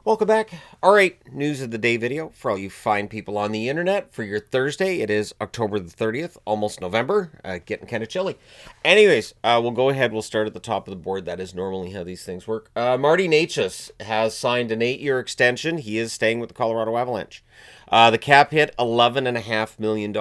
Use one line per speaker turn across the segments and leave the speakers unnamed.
Welcome back. All right, news of the day video for all you fine people on the internet for your Thursday. It is October the 30th, almost November, getting kind of chilly. Anyways, we'll go ahead. We'll start at the top of the board. That is normally how these things work. Marty Nas has signed an 8-year extension. He is staying with the Colorado Avalanche. The cap hit $11.5 million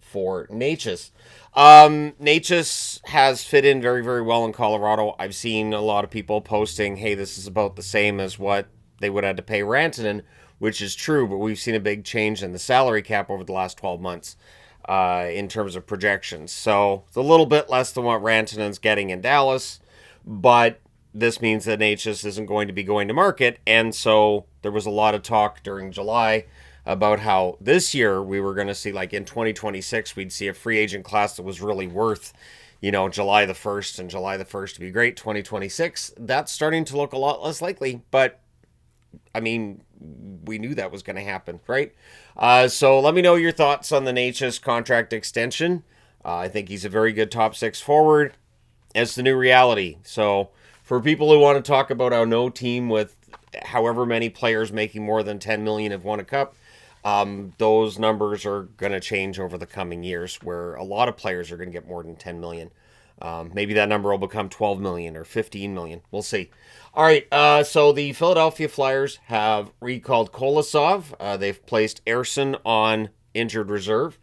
for Necas. Necas has fit in very, very well in Colorado. I've seen a lot of people posting, hey, this is about the same as what they would have to pay Rantanen, which is true, but we've seen a big change in the salary cap over the last 12 months in terms of projections. So it's a little bit less than what Rantanen's getting in Dallas, but this means that Necas isn't going to be going to market, and so there was a lot of talk during July about how this year we were going to see, like in 2026, we'd see a free agent class that was really worth, July the 1st and July the 1st to be great. 2026, that's starting to look a lot less likely, but I mean, we knew that was going to happen, right? So let me know your thoughts on the Necas contract extension. I think he's a very good top six forward. It's the new reality. So for people who want to talk about how no team with however many players making more than 10 million have won a cup, those numbers are going to change over the coming years, where a lot of players are going to get more than 10 million. Maybe that number will become 12 million or 15 million. We'll see. All right, so the Philadelphia Flyers have recalled Kolosov. They've placed Ersson on injured reserve.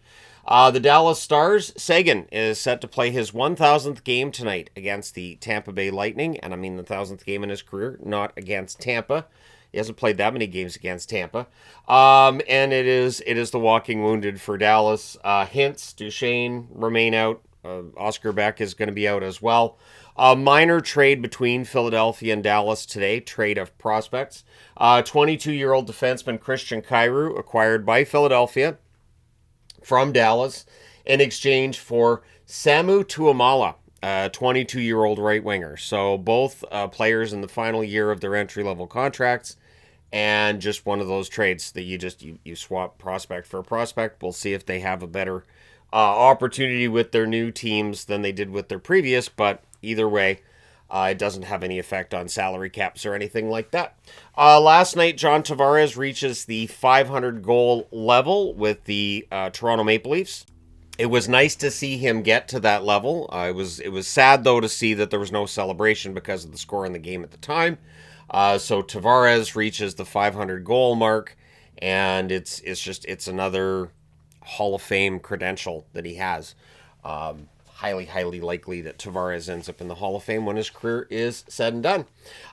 The Dallas Stars, Sagan is set to play his 1,000th game tonight against the Tampa Bay Lightning, and I mean the 1,000th game in his career, not against Tampa. He hasn't played that many games against Tampa. And it is the walking wounded for Dallas. Hintz, Duchesne remain out. Oscar Beck is going to be out as well. A minor trade between Philadelphia and Dallas today, trade of prospects. 22-year-old defenseman Christian Kyrou acquired by Philadelphia from Dallas in exchange for Samu Tuomala, a 22-year-old right winger. So both players in the final year of their entry-level contracts, and just one of those trades that you swap prospect for a prospect. We'll see if they have a better opportunity with their new teams than they did with their previous, but either way, it doesn't have any effect on salary caps or anything like that. Last night, John Tavares reaches the 500 goal level with the Toronto Maple Leafs. It was nice to see him get to that level. It was sad though to see that there was no celebration because of the score in the game at the time. So Tavares reaches the 500 goal mark, and it's another Hall of Fame credential that he has. Highly likely that Tavares ends up in the Hall of Fame when his career is said and done.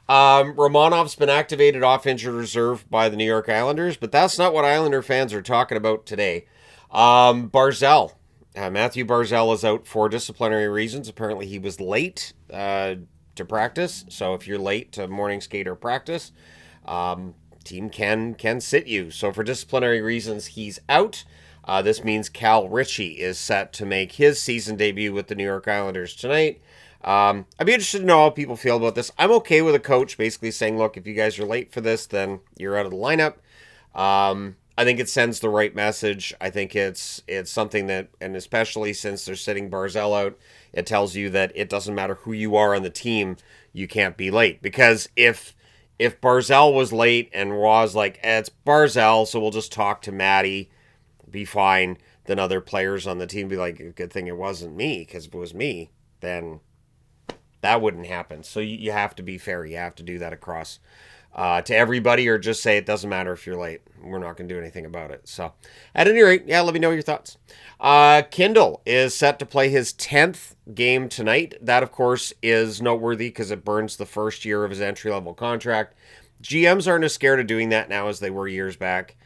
Romanov's been activated off injured reserve by the New York Islanders, but that's not what Islander fans are talking about today. Barzel. Matthew Barzel is out for disciplinary reasons. Apparently he was late to practice, so if you're late to morning skate or practice, team can sit you. So for disciplinary reasons, he's out. This means Cal Ritchie is set to make his season debut with the New York Islanders tonight. I'd be interested to know how people feel about this. I'm okay with a coach basically saying, look, if you guys are late for this, then you're out of the lineup. I think it sends the right message. I think it's something that, and especially since they're sitting Barzel out, it tells you that it doesn't matter who you are on the team, you can't be late. Because if Barzel was late and was like, it's Barzel, so we'll just talk to Matty, be fine, then other players on the team be like, good thing it wasn't me, because if it was me, then that wouldn't happen. So you have to be fair. You have to do that across to everybody, or just say it doesn't matter if you're late. We're not going to do anything about it. So at any rate, yeah, let me know your thoughts. Kindle is set to play his 10th game tonight. That, of course, is noteworthy because it burns the first year of his entry-level contract. GMs aren't as scared of doing that now as they were years back.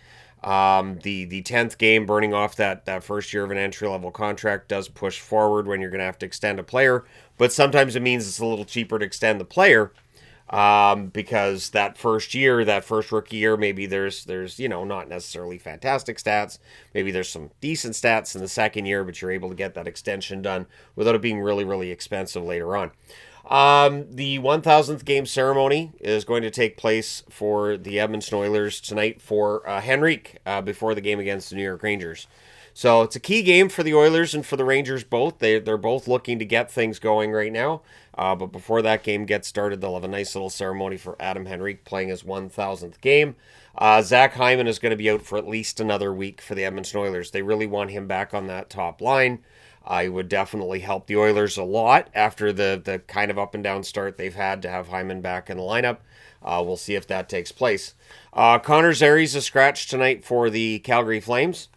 The 10th game burning off that first year of an entry-level contract does push forward when you're going to have to extend a player, but sometimes it means it's a little cheaper to extend the player because that first year, that first rookie year, maybe there's not necessarily fantastic stats. Maybe there's some decent stats in the second year, but you're able to get that extension done without it being really, really expensive later on. The 1,000th game ceremony is going to take place for the Edmonton Oilers tonight for Henrique before the game against the New York Rangers. So it's a key game for the Oilers and for the Rangers both. They're both looking to get things going right now. But before that game gets started, they'll have a nice little ceremony for Adam Henrique playing his 1,000th game. Zach Hyman is going to be out for at least another week for the Edmonton Oilers. They really want him back on that top line. He would definitely help the Oilers a lot after the kind of up and down start they've had to have Hyman back in the lineup. We'll see if that takes place. Connor Zary's a scratch tonight for the Calgary Flames.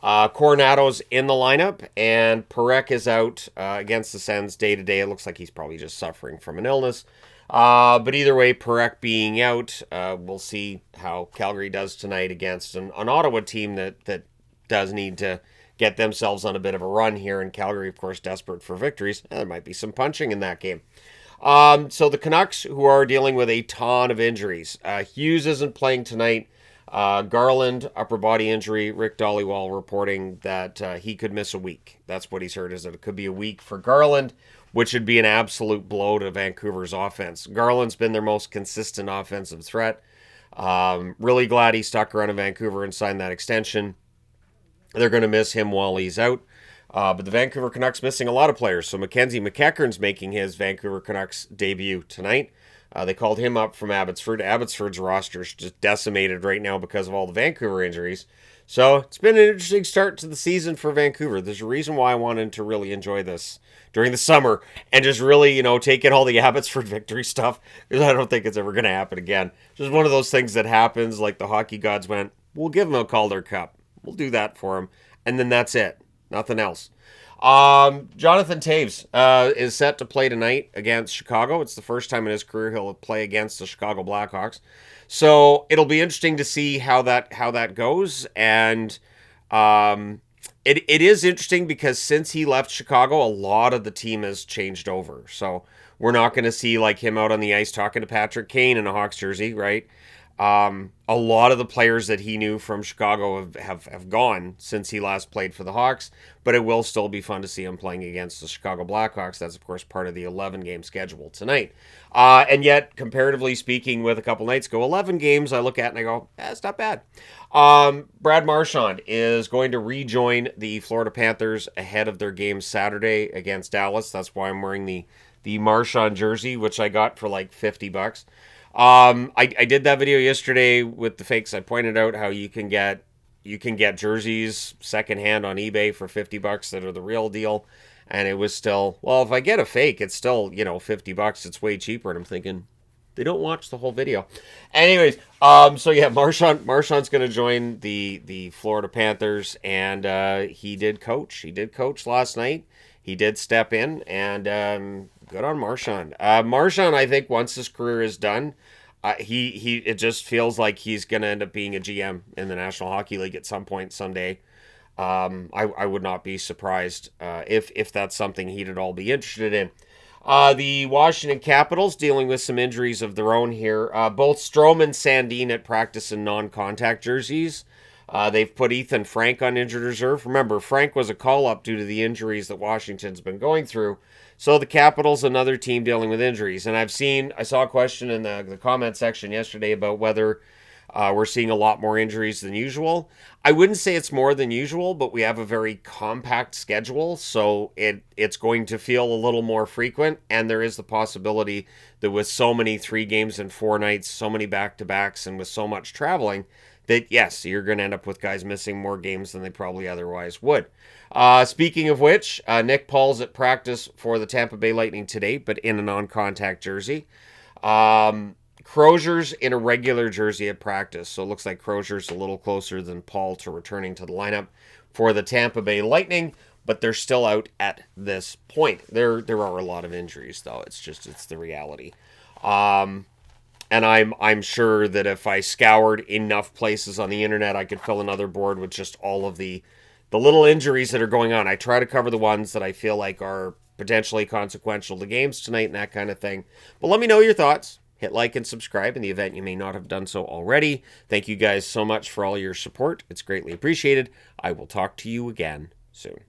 Coronado's in the lineup, and Parekh is out against the Sens day to day. It looks like he's probably just suffering from an illness. But either way, Parekh being out, we'll see how Calgary does tonight against an Ottawa team that does need to get themselves on a bit of a run here. And Calgary, of course, desperate for victories. There might be some punching in that game. So the Canucks, who are dealing with a ton of injuries. Hughes isn't playing tonight. Garland, upper body injury. Rick Dhaliwal reporting that he could miss a week. That's what he's heard, is that it could be a week for Garland, which would be an absolute blow to Vancouver's offense. Garland's been their most consistent offensive threat. Really glad he stuck around in Vancouver and signed that extension. They're going to miss him while he's out. But the Vancouver Canucks missing a lot of players. So Mackenzie McEachern's making his Vancouver Canucks debut tonight. They called him up from Abbotsford. Abbotsford's roster is just decimated right now because of all the Vancouver injuries. So it's been an interesting start to the season for Vancouver. There's a reason why I wanted to really enjoy this during the summer and just really, take in all the Abbotsford victory stuff, because I don't think it's ever going to happen again. Just one of those things that happens, like the hockey gods went, we'll give them a Calder Cup. We'll do that for him. And then that's it. Nothing else. Jonathan Taves is set to play tonight against Chicago. It's the first time in his career he'll play against the Chicago Blackhawks. So it'll be interesting to see how that goes. And it is interesting because since he left Chicago, a lot of the team has changed over. So we're not going to see like him out on the ice talking to Patrick Kane in a Hawks jersey, right? A lot of the players that he knew from Chicago have gone since he last played for the Hawks, but it will still be fun to see him playing against the Chicago Blackhawks. That's, of course, part of the 11-game schedule tonight. And yet, comparatively speaking, with a couple nights ago, 11 games I look at and I go, it's not bad. Brad Marshon is going to rejoin the Florida Panthers ahead of their game Saturday against Dallas. That's why I'm wearing the Marshon jersey, which I got for like $50. I did that video yesterday with the fakes. I pointed out how you can get jerseys secondhand on eBay for $50 that are the real deal, and it was still, well, if I get a fake, it's still $50. It's way cheaper, and I'm thinking they don't watch the whole video. Anyways, so yeah, Marshon's going to join the Florida Panthers, and he did coach. He did coach last night. He did step in, and good on Marshon. Marshon, I think, once his career is done, it just feels like he's going to end up being a GM in the National Hockey League at some point someday. I would not be surprised if that's something he'd at all be interested in. The Washington Capitals dealing with some injuries of their own here. Both Strome and Sandin at practice in non-contact jerseys. They've put Ethan Frank on injured reserve. Remember, Frank was a call-up due to the injuries that Washington's been going through. So the Capitals, another team dealing with injuries. And I saw a question in the comment section yesterday about whether we're seeing a lot more injuries than usual. I wouldn't say it's more than usual, but we have a very compact schedule, so it's going to feel a little more frequent. And there is the possibility that with so many 3 games in 4 nights, so many back-to-backs, and with so much traveling, that, yes, you're going to end up with guys missing more games than they probably otherwise would. Speaking of which, Nick Paul's at practice for the Tampa Bay Lightning today, but in a non-contact jersey. Crozier's in a regular jersey at practice, so it looks like Crozier's a little closer than Paul to returning to the lineup for the Tampa Bay Lightning, but they're still out at this point. There are a lot of injuries, though. It's the reality. And I'm sure that if I scoured enough places on the internet, I could fill another board with just all of the little injuries that are going on. I try to cover the ones that I feel like are potentially consequential to games tonight and that kind of thing. But let me know your thoughts. Hit like and subscribe in the event you may not have done so already. Thank you guys so much for all your support. It's greatly appreciated. I will talk to you again soon.